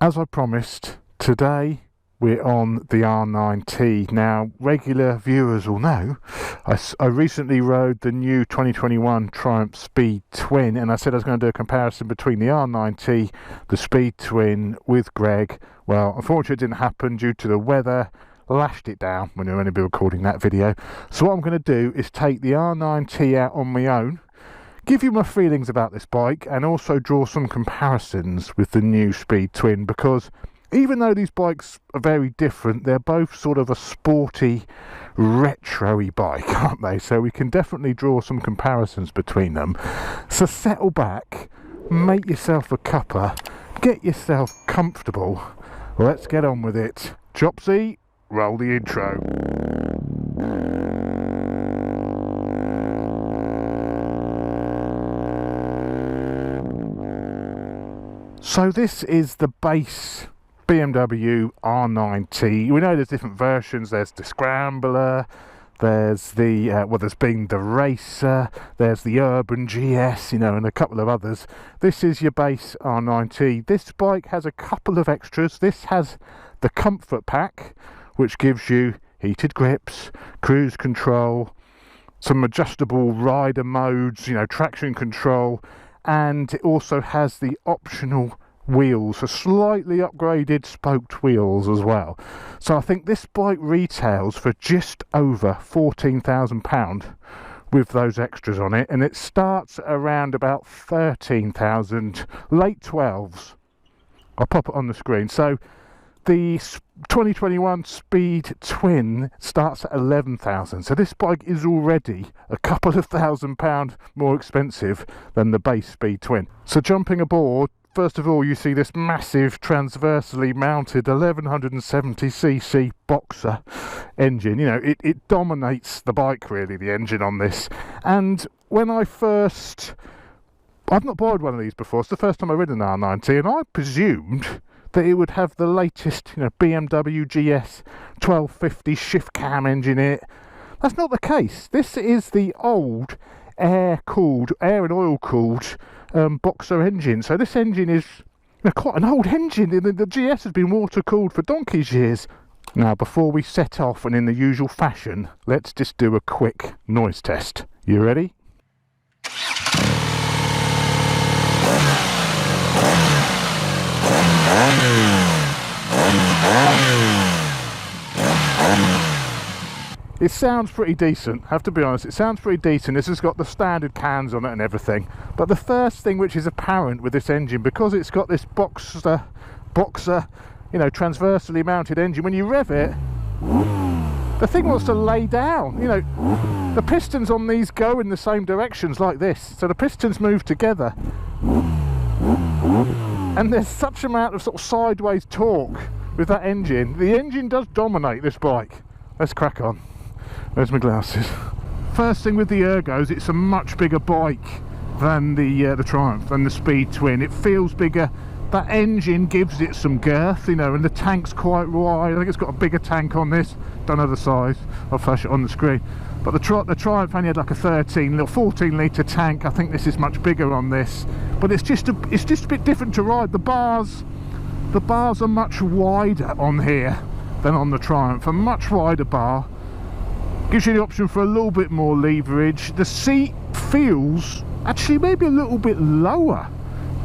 As I promised, today we're on the R9T. Now, regular viewers will know I recently rode the new 2021 Triumph Speed Twin, and I said I was going to do a comparison between the R9T, the Speed Twin with Greg. Well, unfortunately it didn't happen due to the weather. Lashed it down when we're going to be recording that video. So what I'm going to do is take the R9T out on my own, give you my feelings about this bike, and also draw some comparisons with the new Speed Twin, because even though these bikes are very different, they're both sort of a sporty, retro-y bike, aren't they? So we can definitely draw some comparisons between them. So settle back, make yourself a cuppa, get yourself comfortable. Let's get on with it. Chopsy, roll the intro. So this is the base BMW R9T. We know there's different versions. There's the Scrambler, there's the there's been the Racer, there's the Urban GS, you know, and a couple of others. This is your base R9T. This bike has a couple of extras. This has the Comfort Pack, which gives you heated grips, cruise control, some adjustable rider modes, you know, traction control, and it also has the optional wheels, so slightly upgraded spoked wheels as well. So I think this bike retails for just over £14,000 with those extras on it, and it starts around about 13,000, late 12s. I'll pop it on the screen. So the 2021 Speed Twin starts at 11,000. So this bike is already a couple of £1,000 more expensive than the base Speed Twin. So jumping aboard, first of all, you see this massive transversely mounted 1170cc Boxer engine. You know, it dominates the bike, really, the engine on this. And when I've not borrowed one of these before. It's the first time I rid an R9T, and I presumed that it would have the latest, you know, BMW GS 1250 shift cam engine in it. That's not the case. This is the old air and oil cooled Boxer engine. So this engine is, you know, quite an old engine. The GS has been water cooled for donkey's years. Now, before we set off, and in the usual fashion, let's just do a quick noise test. You ready? It sounds pretty decent, I have to be honest. It sounds pretty decent. This has got the standard cans on it and everything. But the first thing which is apparent with this engine, because it's got this Boxer, you know, transversely mounted engine, when you rev it, the thing wants to lay down. You know, the pistons on these go in the same directions like this. So the pistons move together. And there's such amount of sort of sideways torque with that engine. The engine does dominate this bike. Let's crack on. Where's my glasses? First thing with the ergos, it's a much bigger bike than the Triumph and the Speed Twin. It feels bigger. That engine gives it some girth, you know, and the tank's quite wide. I think it's got a bigger tank on this. Don't know the size. I'll flash it on the screen. But the Triumph only had like a 14 litre tank. I think this is much bigger on this. But it's just a bit different to ride. The bars are much wider on here than on the Triumph. A much wider bar gives you the option for a little bit more leverage. The seat feels actually maybe a little bit lower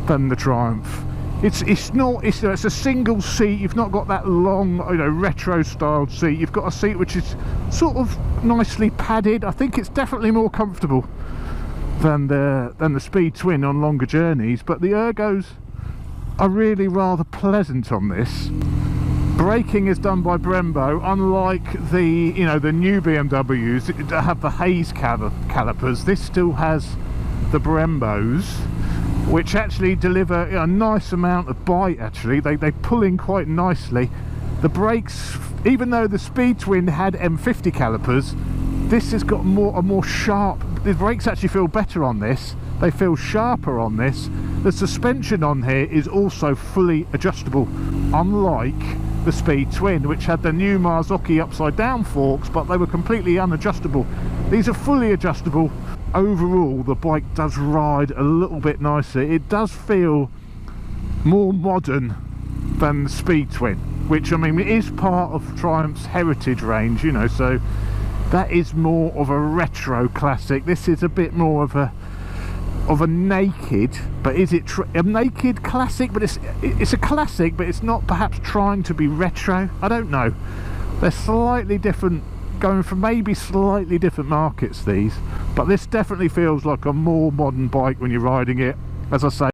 than the Triumph. It's a single seat. You've not got that long, you know, retro styled seat. You've got a seat which is sort of nicely padded. I think it's definitely more comfortable than the Speed Twin on longer journeys, but the ergos are really rather pleasant on this. Braking is done by Brembo, unlike the, you know, the new BMWs that have the Hayes calipers. This still has the Brembos, which actually deliver a nice amount of bite. Actually, they pull in quite nicely. The brakes, even though the Speed Twin had M50 calipers, this has got a more sharp. The brakes actually feel better on this. They feel sharper on this. The suspension on here is also fully adjustable, unlike the Speed Twin, which had the new Marzocchi upside down forks, but they were completely unadjustable. These are fully adjustable. Overall, the bike does ride a little bit nicer. It does feel more modern than the Speed Twin, which I mean it is part of Triumph's heritage range, you know, so that is more of a retro classic. This is a bit more of a naked, but is it a naked classic? But it's a classic, but it's not perhaps trying to be retro. I don't know. They're slightly different, going for maybe slightly different markets, these, but this definitely feels like a more modern bike when you're riding it. As I say,